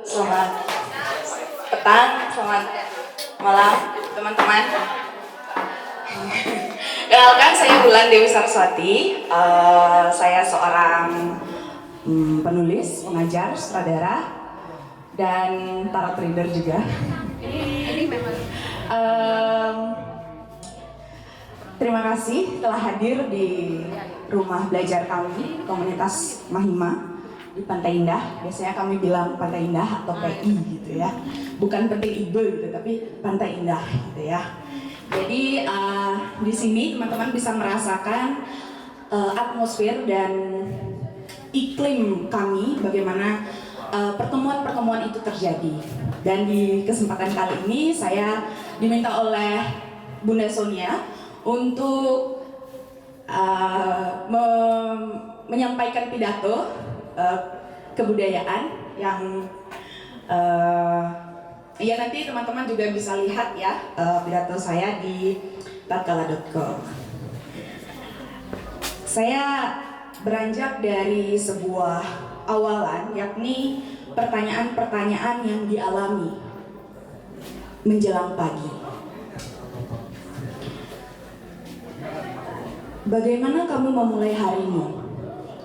Selamat petang, selamat malam teman-teman. Kenalkan, saya Bulan Dewi Saraswati. Saya seorang penulis, pengajar, sutradara, dan tarot reader juga. Terima kasih telah hadir di rumah belajar kami, komunitas Mahima di Pantai Indah. Biasanya kami bilang Pantai Indah atau PI gitu ya, bukan Pantai Ibe gitu, tapi Pantai Indah gitu ya. Jadi di sini teman-teman bisa merasakan atmosfer dan iklim kami, bagaimana pertemuan-pertemuan itu terjadi. Dan di kesempatan kali ini saya diminta oleh Bunda Sonia untuk menyampaikan pidato kebudayaan yang ya nanti teman-teman juga bisa lihat ya pidato saya di tatkala.com. Saya beranjak dari sebuah awalan, yakni pertanyaan-pertanyaan yang dialami menjelang pagi. Bagaimana kamu memulai harimu?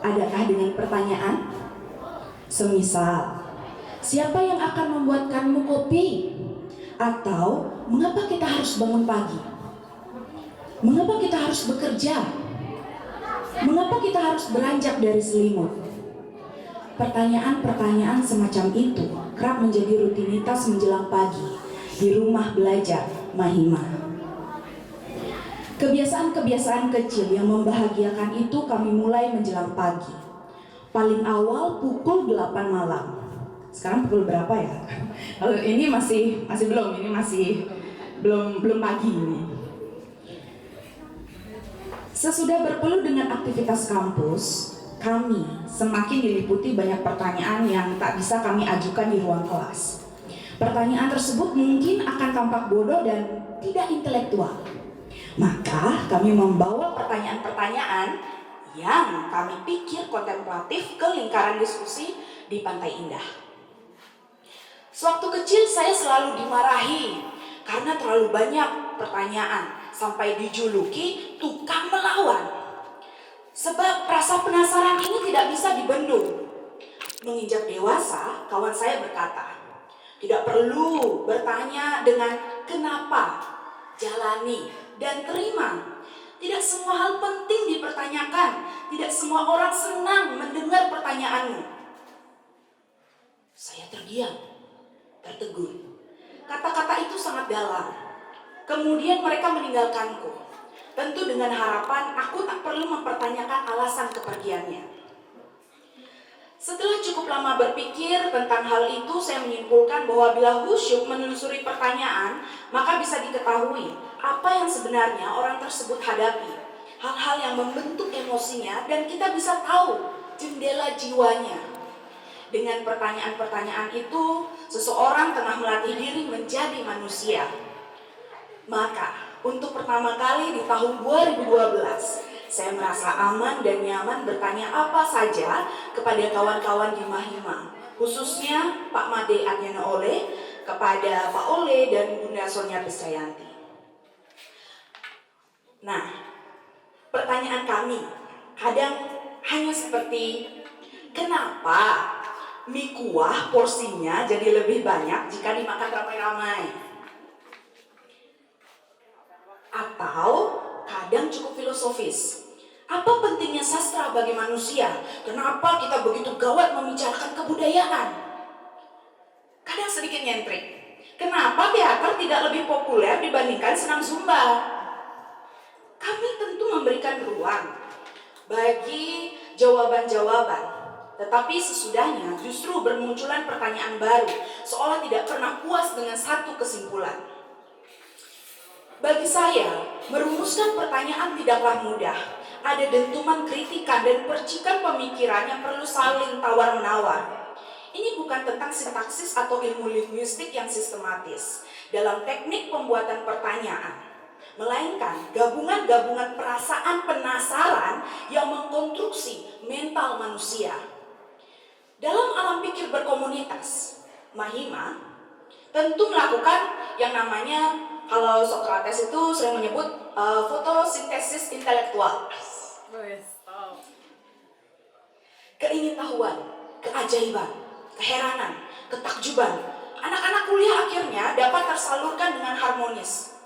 Adakah dengan pertanyaan? Semisal, siapa yang akan membuatkanmu kopi? Atau, mengapa kita harus bangun pagi? Mengapa kita harus bekerja? Mengapa kita harus beranjak dari selimut? Pertanyaan-pertanyaan semacam itu kerap menjadi rutinitas menjelang pagi di rumah belajar Mahima. Kebiasaan-kebiasaan kecil yang membahagiakan itu kami mulai menjelang pagi. Paling awal pukul 8 malam. Sekarang pukul berapa ya? Kalau ini masih belum, ini masih belum pagi ini. Sesudah berpeluh dengan aktivitas kampus, kami semakin diliputi banyak pertanyaan yang tak bisa kami ajukan di ruang kelas. Pertanyaan tersebut mungkin akan tampak bodoh dan tidak intelektual. Maka kami membawa pertanyaan-pertanyaan yang kami pikir kontemplatif ke lingkaran diskusi di Pantai Indah. Sewaktu kecil saya selalu dimarahi karena terlalu banyak pertanyaan sampai dijuluki tukang melawan. Sebab rasa penasaran ini tidak bisa dibendung. Menginjak dewasa, kawan saya berkata, tidak perlu bertanya dengan kenapa, jalani dan terima. Tidak semua hal penting dipertanyakan. Tidak semua orang senang mendengar pertanyaanmu. Saya terdiam, tertegun. Kata-kata itu sangat dalam. Kemudian mereka meninggalkanku. Tentu dengan harapan aku tak perlu mempertanyakan alasan kepergiannya. Setelah cukup lama berpikir tentang hal itu, saya menyimpulkan bahwa bila khusyuk menelusuri pertanyaan, maka bisa diketahui apa yang sebenarnya orang tersebut hadapi, hal-hal yang membentuk emosinya, dan kita bisa tahu jendela jiwanya. Dengan pertanyaan-pertanyaan itu, seseorang tengah melatih diri menjadi manusia. Maka, untuk pertama kali di tahun 2012, saya merasa aman dan nyaman bertanya apa saja kepada kawan-kawan di Mahima, khususnya Pak Made Adnyana Ole, kepada Pak Ole dan Bunda Sonia Pescayanti. Nah, pertanyaan kami kadang hanya seperti, kenapa mie kuah porsinya jadi lebih banyak jika dimakan ramai-ramai? Atau kadang cukup filosofis, apa pentingnya sastra bagi manusia? Kenapa kita begitu gawat membicarakan kebudayaan? Kadang sedikit nyentrik, kenapa teater tidak lebih populer dibandingkan senam zumba? Kami tentu memberikan ruang bagi jawaban-jawaban, tetapi sesudahnya justru bermunculan pertanyaan baru, seolah tidak pernah puas dengan satu kesimpulan. Bagi saya, merumuskan pertanyaan tidaklah mudah. Ada dentuman kritikan dan percikan pemikiran yang perlu saling tawar-menawar. Ini bukan tentang sintaksis atau ilmu linguistik yang sistematis dalam teknik pembuatan pertanyaan, melainkan gabungan-gabungan perasaan penasaran yang mengkonstruksi mental manusia. Dalam alam pikir berkomunitas, Mahima tentu melakukan yang namanya, kalau Socrates itu sering menyebut fotosintesis intelektual. Keingintahuan, keajaiban, keheranan, ketakjuban. Anak-anak kuliah akhirnya dapat tersalurkan dengan harmonis.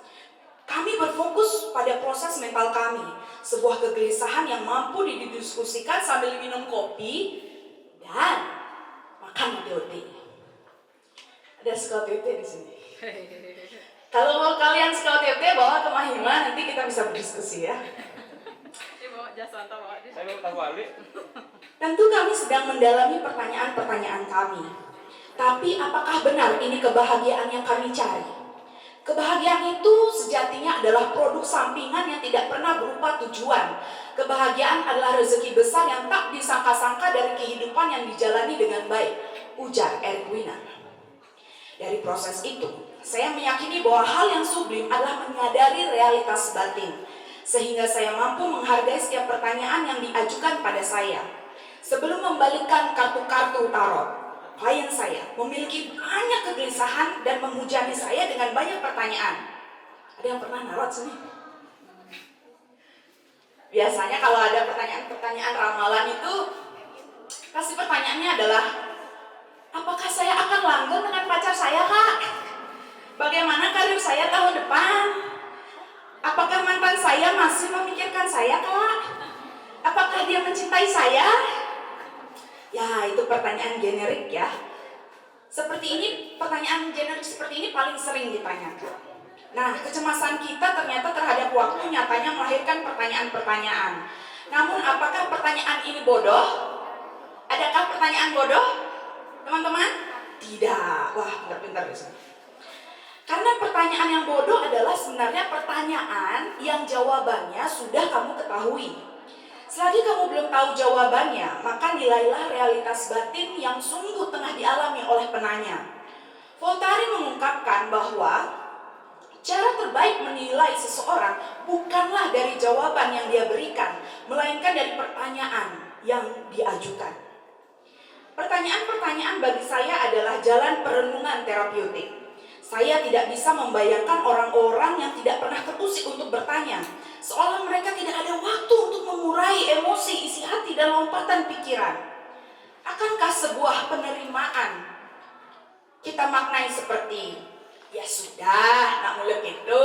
Kami berfokus pada proses mental kami, sebuah kegelisahan yang mampu didiskusikan sambil minum kopi dan makan ote-ote. Ada suka ote-ote di sini. Kalau mau kalian suka ote-ote, bawa ke Mahima, nanti kita bisa berdiskusi ya. Saya mau tahu balik. Tentu kami sedang mendalami pertanyaan-pertanyaan kami. Tapi apakah benar ini kebahagiaan yang kami cari? Kebahagiaan itu sejatinya adalah produk sampingan yang tidak pernah berupa tujuan. Kebahagiaan adalah rezeki besar yang tak disangka-sangka dari kehidupan yang dijalani dengan baik, ujar Eric Wiener. Dari proses itu, saya meyakini bahwa hal yang sublim adalah menyadari realitas batin, sehingga saya mampu menghargai setiap pertanyaan yang diajukan pada saya. Sebelum membalikkan kartu-kartu tarot, klien saya memiliki banyak kegelisahan dan menghujani saya dengan banyak pertanyaan. Ada yang pernah narot sini? Biasanya kalau ada pertanyaan-pertanyaan ramalan itu, pasti pertanyaannya adalah, apakah saya akan langgeng dengan pacar saya, Kak? Bagaimana karir saya tahun depan? Apakah mantan saya masih memikirkan saya, Kak? Apakah dia mencintai saya? Ya, itu pertanyaan generik ya. Seperti ini, pertanyaan generik seperti ini paling sering ditanyakan. Nah, kecemasan kita ternyata terhadap waktu nyatanya melahirkan pertanyaan-pertanyaan. Namun, apakah pertanyaan ini bodoh? Adakah pertanyaan bodoh, teman-teman? Tidak. Wah, pintar-pintar di sini. Karena pertanyaan yang bodoh adalah sebenarnya pertanyaan yang jawabannya sudah kamu ketahui. Selagi kamu belum tahu jawabannya, maka nilailah realitas batin yang sungguh tengah dialami oleh penanya. Voltaire mengungkapkan bahwa cara terbaik menilai seseorang bukanlah dari jawaban yang dia berikan, melainkan dari pertanyaan yang diajukan. Pertanyaan-pertanyaan bagi saya adalah jalan perenungan terapeutik. Saya tidak bisa membayangkan orang-orang yang tidak pernah terusik untuk bertanya, seolah mereka tidak ada waktu untuk mengurai emosi, isi hati, dan lompatan pikiran. Akankah sebuah penerimaan kita maknai seperti, ya sudah, nak mulai gitu,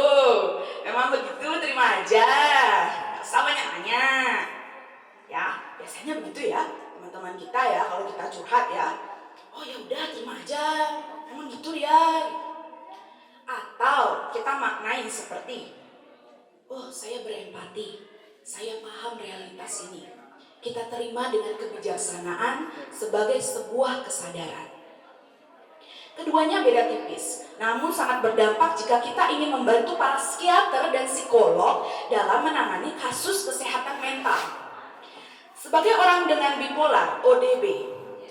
memang begitu, terima aja, gak usah banyak-banyak. Ya, biasanya begitu ya, teman-teman kita ya, kalau kita curhat ya, oh ya udah terima aja, memang gitu ya. Atau kita maknai seperti, oh saya berempati, saya paham realitas ini. Kita terima dengan kebijaksanaan sebagai sebuah kesadaran. Keduanya beda tipis, namun sangat berdampak jika kita ingin membantu para psikiater dan psikolog dalam menangani kasus kesehatan mental. Sebagai orang dengan bipolar, ODB,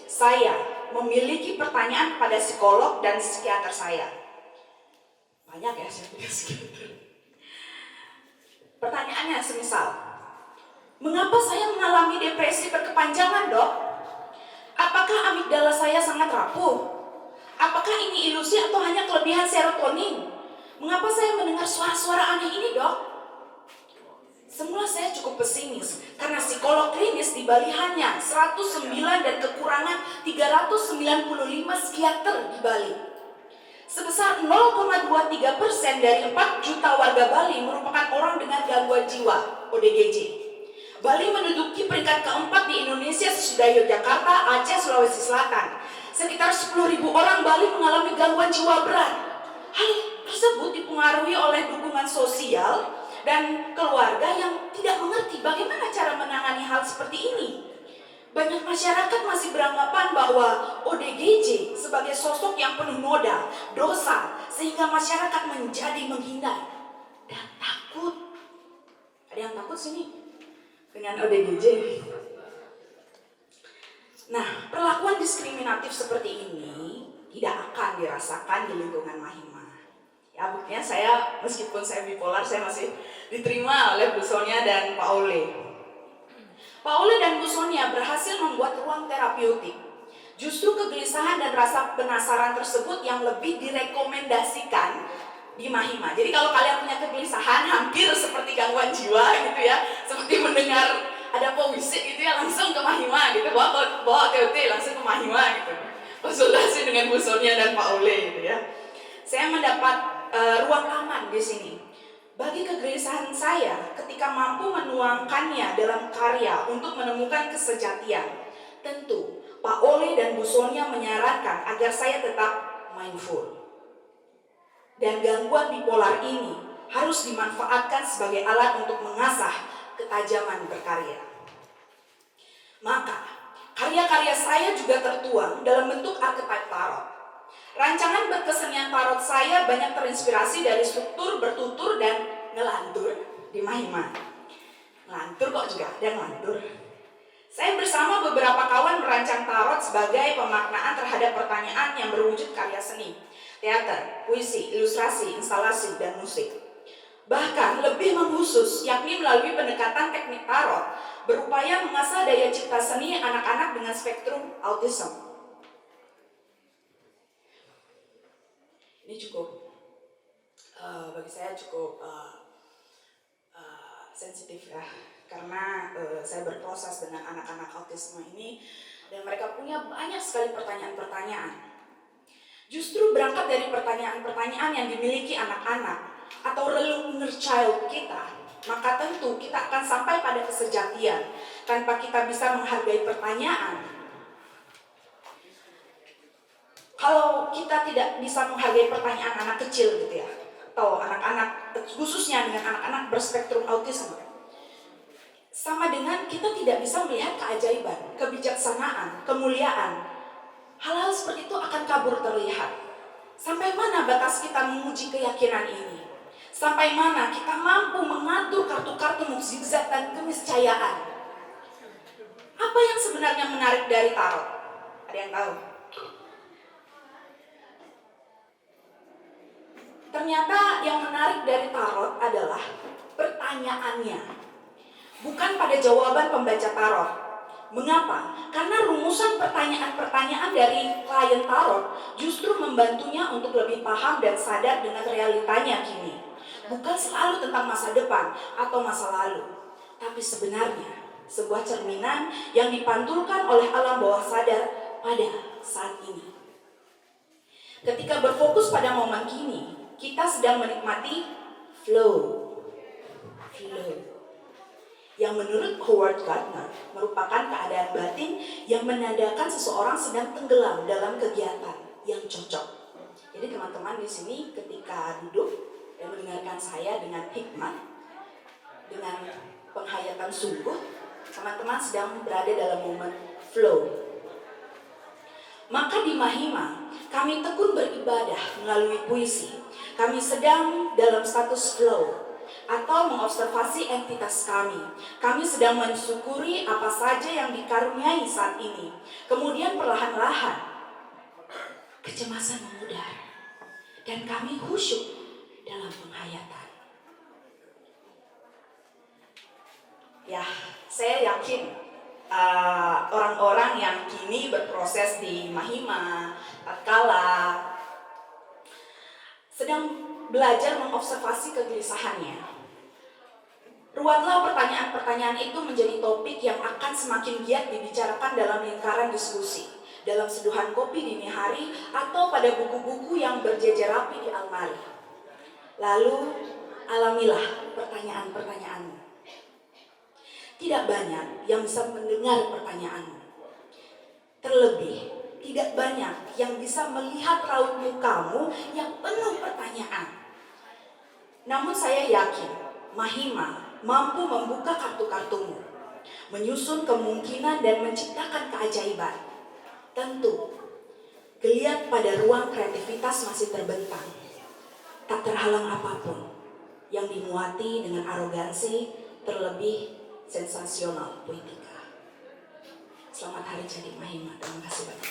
saya memiliki pertanyaan pada psikolog dan psikiater saya. Banyak ya saya punya psikiater. Pertanyaannya semisal, mengapa saya mengalami depresi berkepanjangan, Dok? Apakah amigdala saya sangat rapuh? Apakah ini ilusi atau hanya kelebihan serotonin? Mengapa saya mendengar suara-suara aneh ini, Dok? Semula saya cukup pesimis karena psikolog klinis di Bali hanya 109 dan kekurangan 395 psikiater di Bali. Sebesar 0,23% dari 4 juta warga Bali merupakan orang dengan gangguan jiwa, ODGJ. Bali menduduki peringkat keempat di Indonesia sesudah Yogyakarta, Aceh, Sulawesi Selatan. Sekitar 10.000 orang Bali mengalami gangguan jiwa berat. Hal tersebut dipengaruhi oleh dukungan sosial dan keluarga yang tidak mengerti bagaimana cara menangani hal seperti ini. Banyak masyarakat masih beranggapan bahwa ODGJ sebagai sosok yang penuh noda, dosa, sehingga masyarakat menjadi menghindar dan takut. Ada yang takut sini dengan ODGJ? Nah, perlakuan diskriminatif seperti ini tidak akan dirasakan di lingkungan Mahima. Ya, buktinya saya, meskipun saya bipolar, saya masih diterima oleh Bu Sonia dan Pak Ole. Pak Ole dan Bu Sonia berhasil membuat ruang terapeutik Justru kegelisahan dan rasa penasaran tersebut yang lebih direkomendasikan di Mahima. Jadi kalau kalian punya kegelisahan hampir seperti gangguan jiwa gitu ya, seperti mendengar ada puisi gitu ya, langsung ke Mahima gitu, bawa TOT langsung ke Mahima gitu, konsultasi dengan Bu Sonia dan Pak Ole gitu ya. Saya mendapat ruang aman di sini. Bagi kegelisahan saya ketika mampu menuangkannya dalam karya untuk menemukan kesejatian. Tentu Pak Ole dan Bu Sonia menyarankan agar saya tetap mindful. Dan gangguan bipolar ini harus dimanfaatkan sebagai alat untuk mengasah ketajaman berkarya. Maka, karya-karya saya juga tertuang dalam bentuk archetype tarot. Rancangan berkesenian tarot saya banyak terinspirasi dari struktur bertutur dan ngelantur di Mahima. Ngelantur kok juga ada ngelantur. Saya bersama beberapa kawan merancang tarot sebagai pemaknaan terhadap pertanyaan yang berwujud karya seni, teater, puisi, ilustrasi, instalasi, dan musik. Bahkan lebih mengkhusus, yakni melalui pendekatan teknik tarot, berupaya mengasah daya cipta seni anak-anak dengan spektrum autism. Ini cukup, bagi saya cukup sensitif ya, karena saya berproses dengan anak-anak autisme ini, dan mereka punya banyak sekali pertanyaan-pertanyaan. Justru berangkat dari pertanyaan-pertanyaan yang dimiliki anak-anak atau real inner child kita, maka tentu kita akan sampai pada kesejatian tanpa kita bisa menghargai pertanyaan. Kalau kita tidak bisa menghargai pertanyaan anak kecil gitu ya, atau anak-anak, khususnya dengan anak-anak berspektrum autisme, sama dengan kita tidak bisa melihat keajaiban, kebijaksanaan, kemuliaan. Hal-hal seperti itu akan kabur terlihat. Sampai mana batas kita menguji keyakinan ini? Sampai mana kita mampu mengatur kartu-kartu mukjizat dan keniscayaan? Apa yang sebenarnya menarik dari tarot? Ada yang tahu? Ternyata yang menarik dari tarot adalah pertanyaannya, bukan pada jawaban pembaca tarot. Mengapa? Karena rumusan pertanyaan-pertanyaan dari klien tarot justru membantunya untuk lebih paham dan sadar dengan realitanya kini. Bukan selalu tentang masa depan atau masa lalu, tapi sebenarnya sebuah cerminan yang dipantulkan oleh alam bawah sadar pada saat ini. Ketika berfokus pada momen kini, kita sedang menikmati flow. Yang menurut Howard Gardner merupakan keadaan batin yang menandakan seseorang sedang tenggelam dalam kegiatan yang cocok. Jadi teman-teman di sini ketika duduk dan mendengarkan saya dengan hikmat, dengan penghayatan sungguh, teman-teman sedang berada dalam momen flow. Maka di Mahima, kami tekun beribadah melalui puisi. Kami sedang dalam status flow atau mengobservasi entitas kami. Kami sedang mensyukuri apa saja yang dikaruniai saat ini. Kemudian perlahan-lahan kecemasan memudar dan kami khusyuk dalam penghayatan. Ya, saya yakin orang-orang yang kini berproses di Mahima, tatkala sedang belajar mengobservasi kegelisahannya. Ruatlah pertanyaan-pertanyaan itu menjadi topik yang akan semakin giat dibicarakan dalam lingkaran diskusi, dalam seduhan kopi dini hari, atau pada buku-buku yang berjejer rapi di almari. Lalu, alamilah pertanyaan-pertanyaanmu. Tidak banyak yang bisa mendengar pertanyaanmu. Terlebih, tidak banyak yang bisa melihat raut mukamu yang penuh pertanyaan. Namun saya yakin, Mahima mampu membuka kartu-kartumu, menyusun kemungkinan dan menciptakan keajaiban. Tentu, geliat pada ruang kreativitas masih terbentang. Tak terhalang apapun yang dimuati dengan arogansi, terlebih sensasional politika. Selamat Hari Jadi Mahima. Terima kasih banyak.